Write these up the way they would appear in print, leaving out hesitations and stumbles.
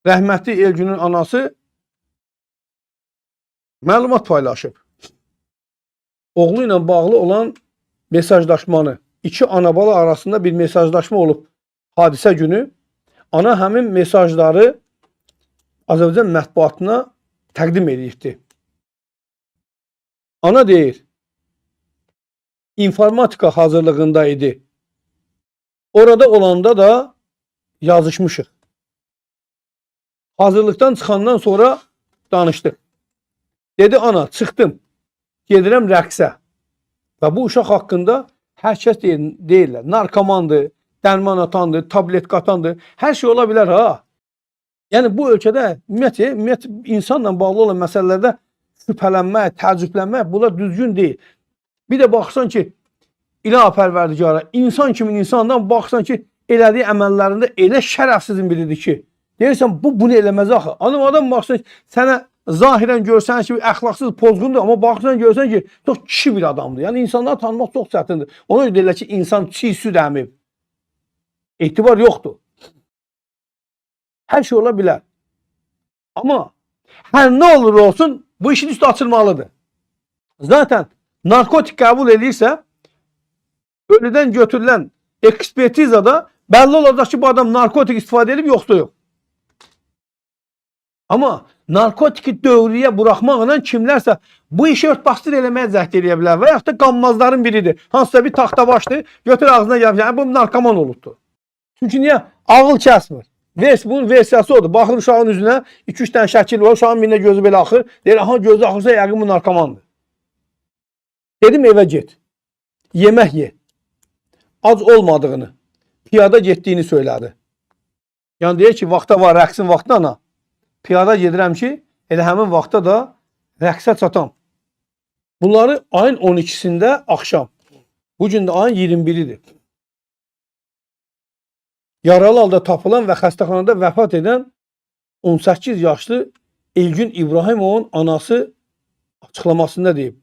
rəhmətli Elgünün anası məlumat paylaşıb. Oğlu ilə bağlı olan mesajlaşmanı, iki ana-bala arasında bir mesajlaşma olub hadisə günü. Ana həmin mesajları Azərbaycan mətbuatına təqdim edibdir. Ana deyir, informatika hazırlığında idi. Orada olanda da yazışmışıq. Hazırlıqdan çıxandan sonra danışdıq. Dedi ana, çıxdım, gedirəm rəqsə. Və bu uşaq haqqında hər kəs deyirlər. Narkomandır, dərman atandır, tablet qatandır. Hər şey ola bilər ha. Yəni bu ölkədə ümumiyyətlə insanla bağlı olan məsələlərdə şübhələnmək, təəccüblənmək bunlar düzgün deyil. Bir də baxsan ki, İlahi-pərvərdigara, insan kimi insandan baxsan ki, elədiyi əməllərində elə şərəfsizin biridir ki, deyirsən bu bunu eləməz axı. Adam baxsan ki, sənə zahirən görsən ki, əxlaqsız, pozğundur, amma baxsan görsən ki, çox kişi bir adamdır. Yəni insanları tanımaq çox çətindir. Ona görə deyirlər ki, insan çiğ süd əmib. Etibar yoxdur. Hər şey ola bilər. Amma hər nə olur olsun, bu işin üstü açılmalıdır. Zaten narkotik qəbul edirsə, ölüdən götürülən ekspertizada bəlli olacaq ki, bu adam narkotik istifadə edib, yoxsa yox. Amma narkotiki dövrüyə buraxmaqla kimlərsə bu işi örtbasdır eləməyə cəhd edə bilər və yaxud da qanmazların biridir. Hansısa bir taxta başdır, götür ağzına gəlmiş, bu narkoman olubdur. Çünki niyə? Ağıl kəsmir. Bunun versiyası odur. Baxır uşağın üzünə 2-3 dənə şəkil var, uşağın birində gözü belə axır. Deyir, aha gözü axırsa yəqin bu narkomandır. Dedim evə get. Yemək ye. Ac olmadığını, piyada getdiyini söylədi. Yəni deyir ki, vaxta var, rəqsin vaxtına ana. Piyada gedirəm ki, elə həmin vaxtda da rəqsə çatam. Bunları ayın 12-sində axşam. Bugün də ayın 21-idir. Yaralı halda tapılan və xəstəxanada vəfat edən 18 yaşlı Elgün İbrahimovun anası açıqlamasında deyib.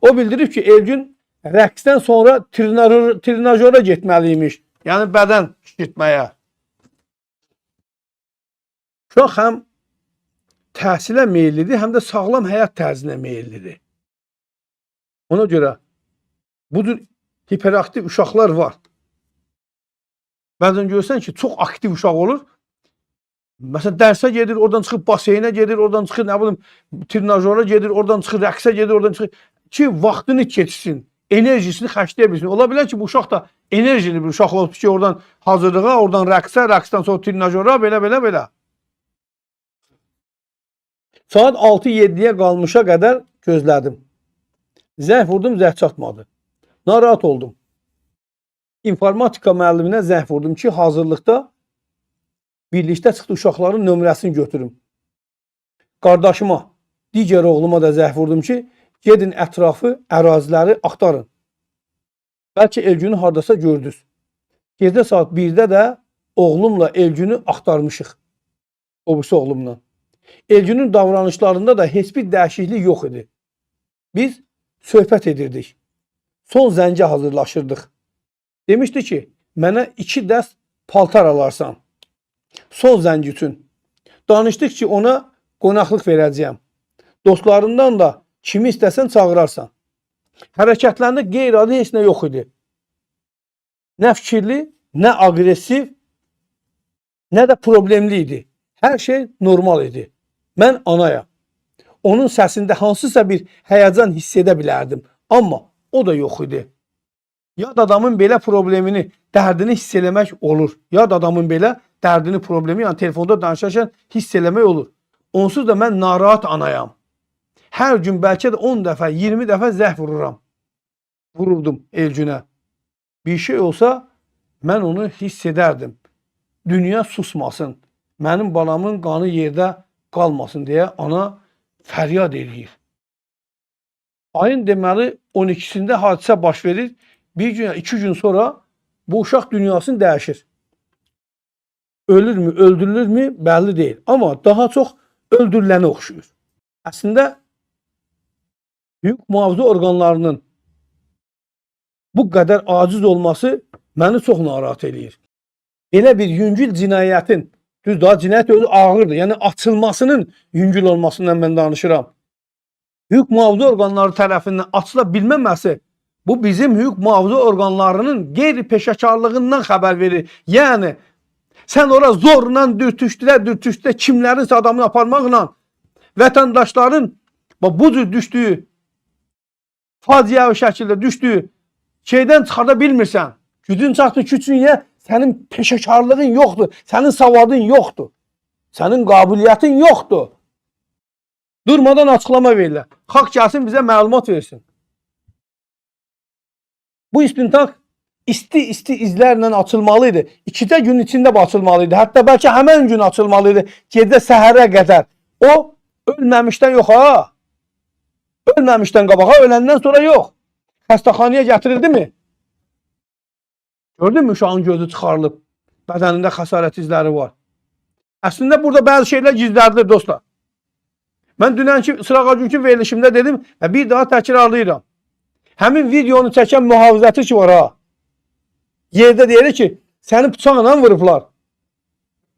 O bildirib ki, Elgün rəqsdən sonra trinajora getməliymiş. Yəni bədən şişirtməyə. Uşaq həm təhsilə meyillidir, həm də sağlam həyat tərzinə meyillidir. Ona görə budur hiperaktiv uşaqlar var. Bəzən görsən ki, çox aktiv uşaq olur. Məsələn, dərsə gedir, oradan çıxıb baseynə gedir, oradan çıxır, nə bilim, trinajora gedir, oradan çıxır, rəqsə gedir, oradan çıxır. Ki, vaxtını keçsin, enerjisini xərcləyə bilsin. Ola bilər ki, bu uşaq da enerjili bir uşaq olub ki, oradan hazırlığa, oradan rəqsə, rəqsdən sonra trinajora, belə. Saat 6-7-yə qalmışa qədər gözlədim. Zəng vurdum, zəng çatmadı. Narahat oldum. İnformatika müəlliminə zəng vurdum ki, hazırlıqda birlikdə çıxdı uşaqların nömrəsini götürüm. Qardaşıma, digər oğluma da zəng vurdum ki, gedin ətrafı, əraziləri axtarın. Bəlkə Elgünü hardasa gördünüz. Gecə saat 1-də də oğlumla Elgünü axtarmışıq. Obüsü oğlumla. Elgünün davranışlarında da heç bir dəyişiklik yox idi. Biz söhbət edirdik. Son zəngə hazırlaşırdıq. Demişdi ki, mənə 2 dəst paltar alarsan. Son zəng üçün. Danışdıq ki, ona qonaqlıq verəcəyəm. Dostlarından da kimi istəsən çağırarsan. Hərəkətlərində qeyri-adi heç nə yox idi. Nə fikirli, nə aqressiv, nə də problemli idi. Hər şey normal idi. Mən anayam. Onun səsində hansısa bir həyəcan hiss edə bilərdim. Amma o da yox idi. Yad adamın belə problemini, dərdini hiss eləmək olur. Yad adamın belə dərdini, problemi, yəni telefonda danışarkən hiss eləmək olur. Onsuz da mən narahat anayam. Hər gün bəlkə də 10 dəfə, 20 dəfə zəng vururam. Vururdum Elgünə. Bir şey olsa mən onu hiss edərdim. Dünya susmasın. Mənim balamın qanı yerdə qalmasın deyə ana fəryad edir. Ayın deməli 12-sində hadisə baş verir. Bir gün, 2 gün sonra bu uşaq dünyasını dəyişir. Ölürmü, öldürülürmü bəlli deyil. Amma daha çox öldürülənə oxşuyur. Əslində hüquq mühafizə orqanlarının bu qədər aciz olması məni çox narahat edir. Belə bir yüngül cinayətin Düz daha cinayət özü ağırdır. Yəni açılmasının yüngül olmasından mən danışıram. Hüquq mühafizə orqanları tərəfindən açıla bilməməsi bu bizim hüquq mühafizə orqanlarının qeyri-peşəkarlığından xəbər verir. Yəni sən ora zorla dürtüşdürə kimlərin adamını aparmaqla vətəndaşların bu cür düşdüyü, faciəvi şəkildə düşdüyü şeydən çıxarda bilmirsən. Gücün çatdı ki, çünki sənin peşəkarlığın yoxdur, sənin savadın yoxdur, sənin qabiliyyətin yoxdur. Durmadan açıqlama verirlər. Xalq gəlsin bizə məlumat versin. Bu istintaq isti izlərlə açılmalıydı. 2 gün içində açılmalıydı. Hətta bəlkə həmən gün açılmalıydı. Gecə səhərə qədər. O ölməmişdən yox ha. Ölməmişdən qabağa, öləndən sonra yox. Xəstəxanaya gətirildi mi? Gördün mü uşağın gözü çıxarılıb. Bədənində xəsarət izləri var. Əslində burada bəzi şeylər gizlədilir dostlar. Mən dünənki sırağa günkü verilişimdə dedim və bir daha təkrarlayıram. Həmin videonu çəkən mühafizəti ki var ha. Yerdə deyir ki, səni bıçaqla vurublar.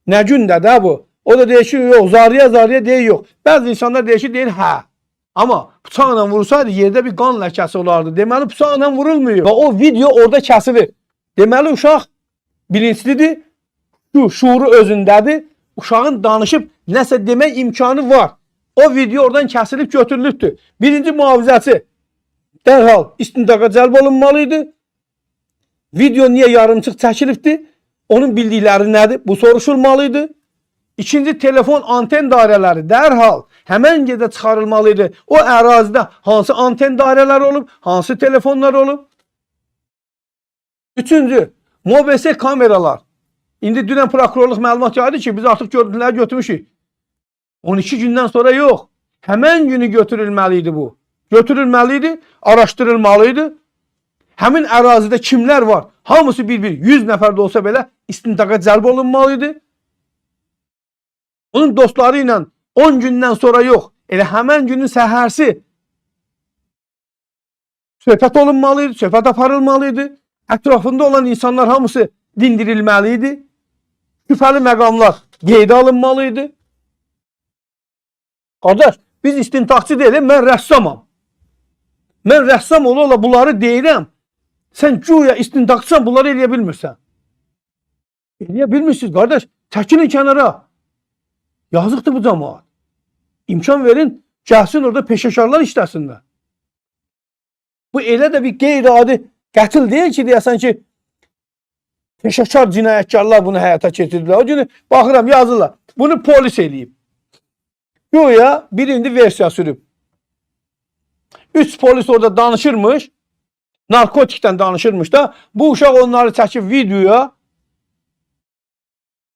Nə gündə də bu? O da deyir ki, yox, zarıya deyir, yox. Bəzi insanlar deyir ki, deyir, hə. Amma bıçaqla vursaydı yerdə bir qan ləkəsi olardı. Deməli, bıçaqla vurulmuyor. Və o video orada kəsilir. Deməli, uşaq bilinçlidir, şuuru özündədir. Uşağın danışıb nəsə demək imkanı var. O video oradan kəsilib götürülübdür. Birinci mühafizəçi dərhal istintaqa cəlb olunmalıydı. Video niyə yarımçıq çəkilibdir? Onun bildikləri nədir? Bu soruşulmalıydı. İkinci, telefon anten dairələri dərhal həmən gecə çıxarılmalıydı. O ərazidə hansı anten dairələri olub, hansı telefonlar olub? Üçüncü, MOBS kameralar. İndi dünən prokurorluq məlumat yaydı ki, biz artıq görüntüləri götürmüşük. 12 gündən sonra yox. Həmən günü götürülməliydi bu. Götürülməliydi, araşdırılmalıydı. Həmin ərazidə kimlər var? Hamısı bir-bir 100 nəfər də olsa belə istintaqa cəlb olunmalıydı. Onun dostları ilə 10 gündən sonra yox. Elə həmən günün səhərsi söhbət olunmalıydı, söhbət aparılmalıydı. Ətrafında olan insanlar hamısı dindirilməliydi. Şübhəli məqamlar qeydə alınmalıydı. Qardaş, biz istintaqçı deyilim, mən rəssamam. Mən rəssam ola bunları deyirəm. Sən güya istintaqçısan, bunları eləyə bilmirsən. Eləyə bilmirsiniz, qardaş. Çəkinin kənara. Yazıqdır bu cəmaat. İmkan verin, gəlsin orada peşəkarlar işləsinlər. Bu elə də bir qeyri-adi qətil deyil ki, deyəsən ki, peşəkar cinayətkarlar bunu həyata keçirdilər. O günü baxıram, yazırlar. Bunu polis eləyib. Güya birinci versiya sürüb. 3 polis orada danışırmış. Narkotikdən danışırmış da. Bu uşaq onları çəkib videoya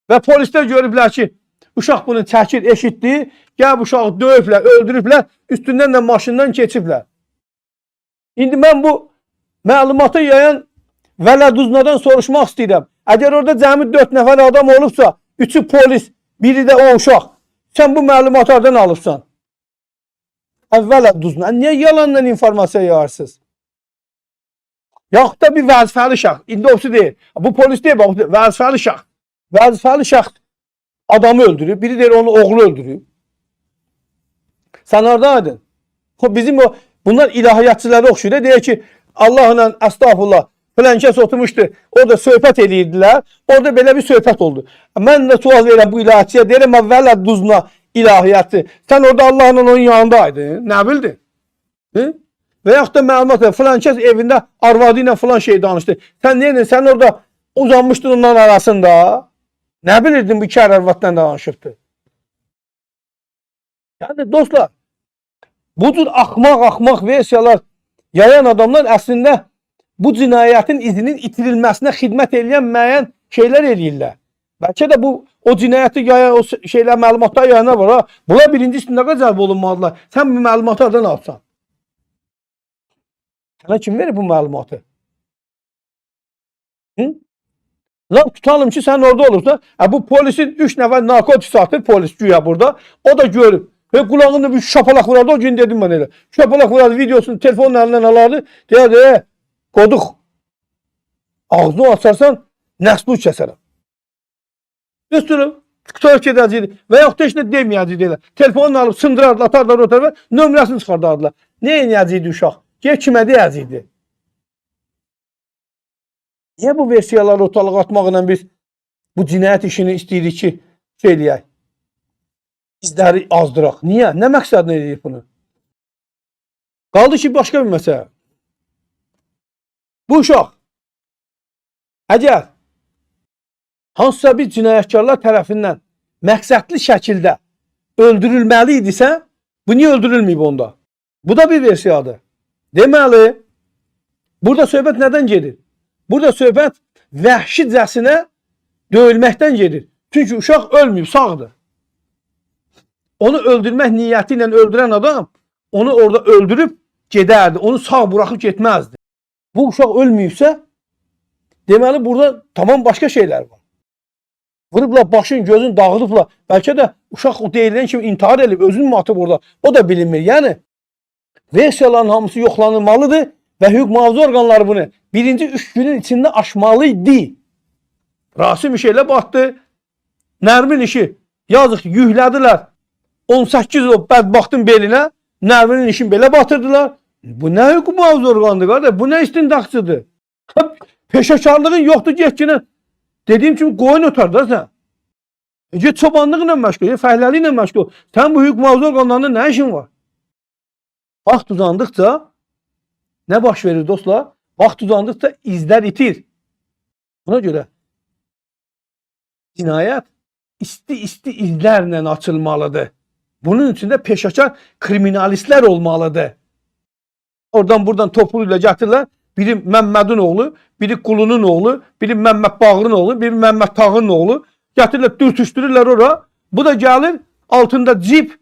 və polislər görüblər ki, uşaq bunu çəkir, eşitdi. Gəl bu uşağı döyüblər, öldürüblər. Üstündən də maşından keçiblər. İndi mən bu məlumatı yayan Vələduznadan soruşmaq istəyirəm. Əgər orada cəmi 4 nəfər adam olubsa, 3'ü polis, biri də o uşaq. Sən bu məlumatlardan alıbsan. Vələduzna, niyə yalandan informasiya yayırsınız? Yaxud da bir vəzifəli şəxs. İndi o deyir. Bu polis deyir, vəzifəli şəxs. Vəzifəli şəxs adamı öldürüb. Biri deyir, onu oğlu öldürüb. Sən orada aydın. Bizim o, bunlar ilahiyyatçılara oxşuyur. Deyir ki, Allahla əstağfurullah filan kəs oturmuşdu. Orada söhbət edirdilər. Orada belə bir söhbət oldu. Mən də sual verirəm bu ilahiyyatçıya. Deyirəm, Vələduzna ilahiyyatçı. Sən orada Allahla onun yanındaydın. Nə bildin? Və yaxud da məlumat ver. Filan kəs evində arvadı ilə filan şey danışdı. Sən neydin? Sən orada uzanmışdın onların arasında. Nə bilirdin bu iki arvadla danışıbdı? Yəni dostlar, bu cür axmaq versiyalar yayan adamlar əslində bu cinayətin izinin itirilməsinə xidmət edən müəyyən şeylər eləyirlər. Bəlkə də bu o cinayəti yayan, o şeylər, məlumatlar yayanlar var ha. Bunlar birinci istintaqa cəlb olunmalıdırlar. Sən bu məlumatı oradan alsan. Sənə kim verir bu məlumatı? Lan tutalım ki, sən orada olursa, bu polisin 3 nəfər narkotik satır, polis güya burada. O da görüb. Ve kulağında bir şapalak vurardı, o gün dedim ben öyle. Şapalak vurardı, videosunu telefonun elinden alardı. Deyərdi, qoduq. Ağzını açarsan, nəslu kəsərəm. Göstürüm. Qutar gedəcəkdi və yaxud da heç nə deməyəcəkdilər. Telefonunu alıb sındırardılar, atardılar o tərəfə, nömrəsini çıxardardılar. Nə edəcəkdi uşaq? Gəl kimə deyəcəkdi? Niyə bu versiyaları ortalığa atmaqla biz bu cinayət işini istəyirik ki, şey eləyək? İzləri azdıraq. Niyə? Nə məqsədlə edirik bunu? Qaldı ki, başqa bir məsələ. Bu uşaq əgər hansısa bir cinayətkarlar tərəfindən məqsədli şəkildə öldürülməli idisə, bu niyə öldürülməyib onda? Bu da bir versiyadır. Deməli, burada söhbət nədən gedir? Burada söhbət vəhşicəsinə döyülməkdən gedir. Çünki uşaq ölməyib, sağdır. Onu öldürmək niyyəti ilə öldürən adam onu orada öldürüb gedərdi. Onu sağ buraxıb getməzdi. Bu uşaq ölməyibsə, deməli burada tamam başqa şeylər var. Vurublar, başın, gözün dağıdıblar. Bəlkə də uşaq o deyilən kimi intihar edib, özünü mü atıb orada? O da bilinmir. Yəni, versiyaların hamısı yoxlanılmalıdır və hüquq mühafizə orqanları bunu birinci 3 günün içində aşmalıydı. Rasim işi elə batdı. Nərmin işi yazıq yüklədilər. 18 o bədbaxtın belinə Nərminin işini belə batırdılar. Bu nə hüquq mühafizə orqanıdır qardaş? Bu nə istintaqçıdır? Peşəkarlığın yoxdur, getkinə. Dediyim kimi qoyun ötər da sən. Get çobanlıqla məşğul, fəhləliklə məşğul. Sən bu hüquq mühafizə orqanlarında nə işin var? Vaxt uzandıqca nə baş verir dostlar? Vaxt uzandıqca izlər itir. Buna görə cinayət isti izlərlə açılmalıdır. Bunun üçün də peşəkar kriminalistlər olmalıdır. Oradan buradan toplu ilə gətirirlər. Biri Məmmədin oğlu, biri Qulunun oğlu, biri Məmməd Bağırın oğlu, biri Məmməd Tağının oğlu. Gətirirlər, dürtüşdürürlər ora. Bu da gəlir, altında cip,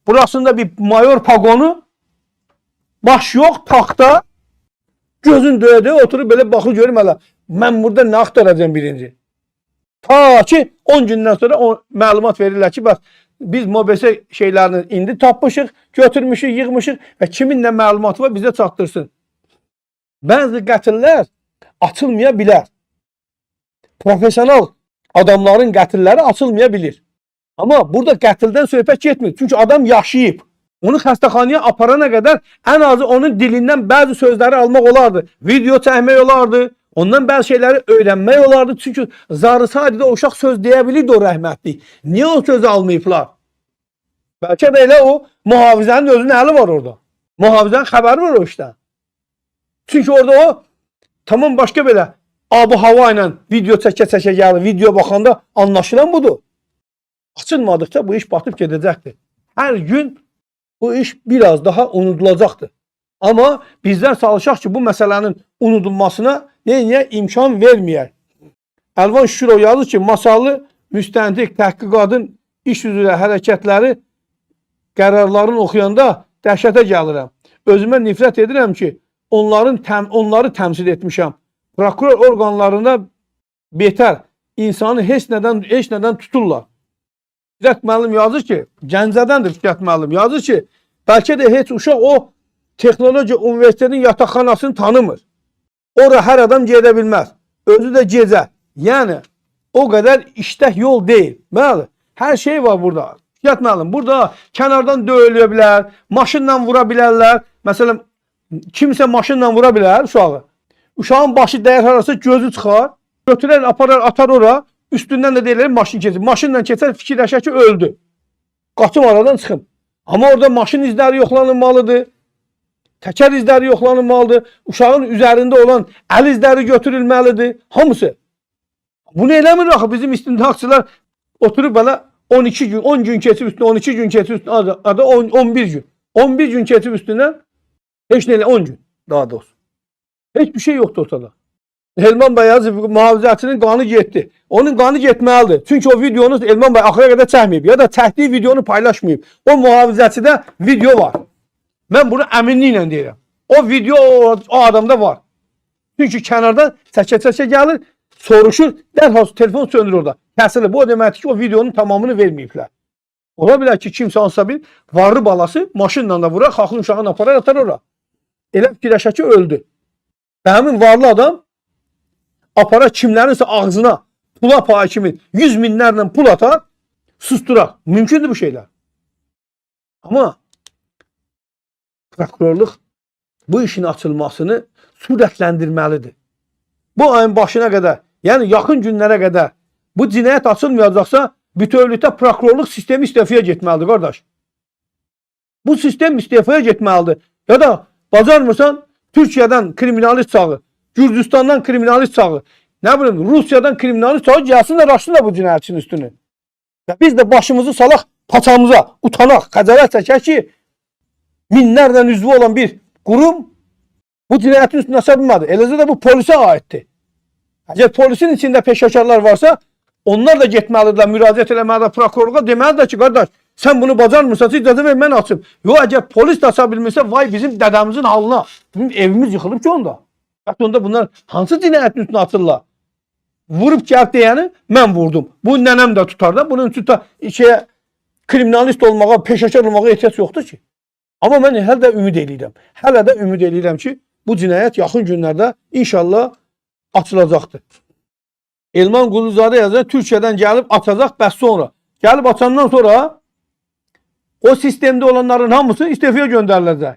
burasında bir mayor pagonu, baş yox, taxta, gözün döyə-döyə oturub belə baxır, görüm hələ. Mən burada nə axtaracağım birinci? Ta ki, 10 gündən sonra o məlumat verirlər ki, bax, biz MOBS şeylərini indi tapmışıq, götürmüşük, yığmışıq və kimin nə məlumatı var bizə çatdırsın. Bəzi qətillər açılmaya bilər. Profesional adamların qətilləri açılmaya bilir. Amma burada qətildən söhbət getmir. Çünki adam yaşayıb. Onu xəstəxanaya aparana qədər ən azı onun dilindən bəzi sözləri almaq olardı. Video çəkmək olardı. Ondan bəzi şeyləri öyrənmək olardı. Çünki zarısaydı o uşaq söz deyə bilirdi o rəhmətli. Niyə o sözü almayıblar? Bəlkə də elə o mühafizənin özünün əli var orada. Mühafizənin xəbəri var o işdən. Çünki orada o tamam başqa belə abu-hava ilə video çəkə-çəkə gəlir, video baxanda anlaşılan budur. Açılmadıqca bu iş batıb gedəcəkdir. Hər gün bu iş biraz daha unudulacaqdır. Amma bizlər çalışaq ki, bu məsələnin unudulmasına imkan verməyək. Əlvan Şükürov yazır ki, Masallı müstəntiq təhqiqatın iş üzrə hərəkətləri qərarlarını oxuyanda dəhşətə gəlirəm. Özümə nifrət edirəm ki, onları təmsil etmişəm. Prokuror orqanlarında betər insanı heç nədən tuturlar. Fikrət müəllim yazır ki, Gəncədəndir Fikrət müəllim yazır ki, bəlkə də heç uşaq o Texnologiya Universitetinin yataqxanasını tanımır. Ora hər adam gedə bilməz. Özü də gecə. Yəni, o qədər iştək yol deyil. Bəli, hər şey var burada. Fikrət müəllim, burada kənardan döyülə bilər, maşınla vura bilərlər. Məsələn, kimsə maşınla vura bilər uşağı. Uşağın başı dəyər harası gözü çıxar. Götürər, aparar, atar ora. Üstündən də deyirlər maşın keçir. Maşınla keçər, fikirləşər ki, öldü. Qaçım aradan çıxım. Amma orada maşın izləri yoxlanılmalıdır. Təkər izləri yoxlanılmalıdır. Uşağın üzərində olan əl izləri götürülməlidir. Hamısı. Bunu eləmir axı bizim istintaqçılar oturub belə 12 gün, 10 gün keçib üstünə, 12 gün keçib üstünə, adı 11 gün. 11 gün keçib üstünə, heç nə elə 10 gün daha doğrusu. Heç bir şey yoxdur ortada. Elman bəy yazıb, mühafizəçinin qanı getdi. Onun qanı getməlidir. Çünki o videonu Elman bəy axıra qədər çəkməyib. Ya da çəkdiyi videonu paylaşmayıb. O mühafizəçidə video var. Mən bunu əminliklə deyirəm. O video o adamda var. Çünki kənardan çəkə-çəkə gəlir, soruşur, dərhal telefon söndürür orada. Kəsilir. Bu o deməkdir ki, o videonun tamamını verməyiblər. Ola bilər ki, kimsə hansısa bir varlı balası maşınla da vurar, xalqın uşağını aparar, atar ora. Elə fikirləşər ki, öldü. Və həmin varlı adam apara kimlərinsə ağzına pula payı kimi 100 minlərlə pul atar, susturaq. Mümkündür bu şeylər. Amma prokurorluq bu işin açılmasını sürətləndirməlidir. Bu ayın başına qədər, yəni yaxın günlərə qədər bu cinayət açılmayacaqsa, bütövlükdə prokurorluq sistemi istefaya getməlidir, qardaş. Bu sistem istefaya getməlidir. Ya da bacarmırsan, Türkiyədən kriminalist çağı, Gürcüstandan kriminalist çağı, nə bilim, Rusiyadan kriminalist çağı gəlsinlər, açsınlar bu cinayətçinin üstünü. Biz də başımızı salaq paçamıza, utanaq, xəcalət çəkək ki, minlərlə üzvü olan bir qurum bu cinayətin üstünə aça bilmədi. Eləcə də bu polisə aiddir. Əgər polisin içində peşəkarlar varsa, onlar da getməlidirlər, müraciət eləməlidirlər prokurorluğa, deməlidirlər ki, qardaş, sən bunu bacarmırsansa icazə ver, mən açım. Yox, əgər polis də aça bilmirsə, vay bizim dədəmizin halına. Bizim evimiz yıxılıb ki onda. Bəs onda bunlar hansı cinayətin üstünə açırlar? Vurub gəlib deyəni mən vurdum. Bu nənəm də tutar da. Bunun üçün də kriminalist olmağa, peşəkar olmağa ehtiyac yoxdur ki. Amma mən hələ də ümid eləyirəm. Hələ də ümid eləyirəm ki, bu cinayət yaxın günlərdə inşallah açılacaqdır. Elman Quluzadə yazır, Türkiyədən gəlib açacaq, bəs sonra. Gəlib açandan sonra o sistemdə olanların hamısı istefaya göndəriləcək.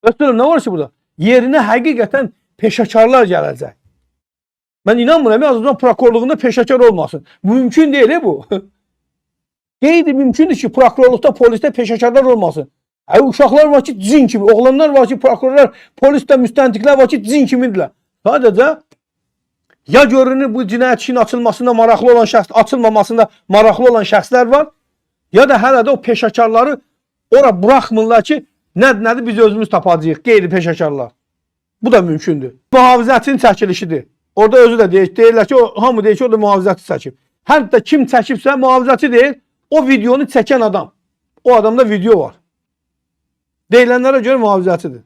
Ötürüm, nə var ki burada? Yerinə həqiqətən peşəkarlar gələcək. Mən inanmıram, azından prokurorluğunda peşəkar olmasın. Mümkün deyil bu. Qeyri-mümkündür ki, prokurorluqda, polisdə peşəkarlar olmasın. Uşaqlar var ki, cin kimi, oğlanlar var ki, prokurorlar, polisdə müstəntiqlər var ki, cin kimidirlər. Sadəcə ya görünür bu cinayət işinin açılmasında maraqlı olan şəxs, açılmamasında maraqlı olan şəxslər var, ya da hələ də o peşəkarları ora buraxmırlar ki, nədir biz özümüz tapacağıq, qeyri-peşəkarlar. Bu da mümkündür. Mühafizəçinin çəkilişidir. Orada özü də deyirlər ki, hamı deyir ki, o da mühafizəçi çəkib. Hətta kim çəkibsə mühafizəçi deyil, o videonu çəkən adam. O adamda video var. Deyilənlərə görə mühafizəçidir.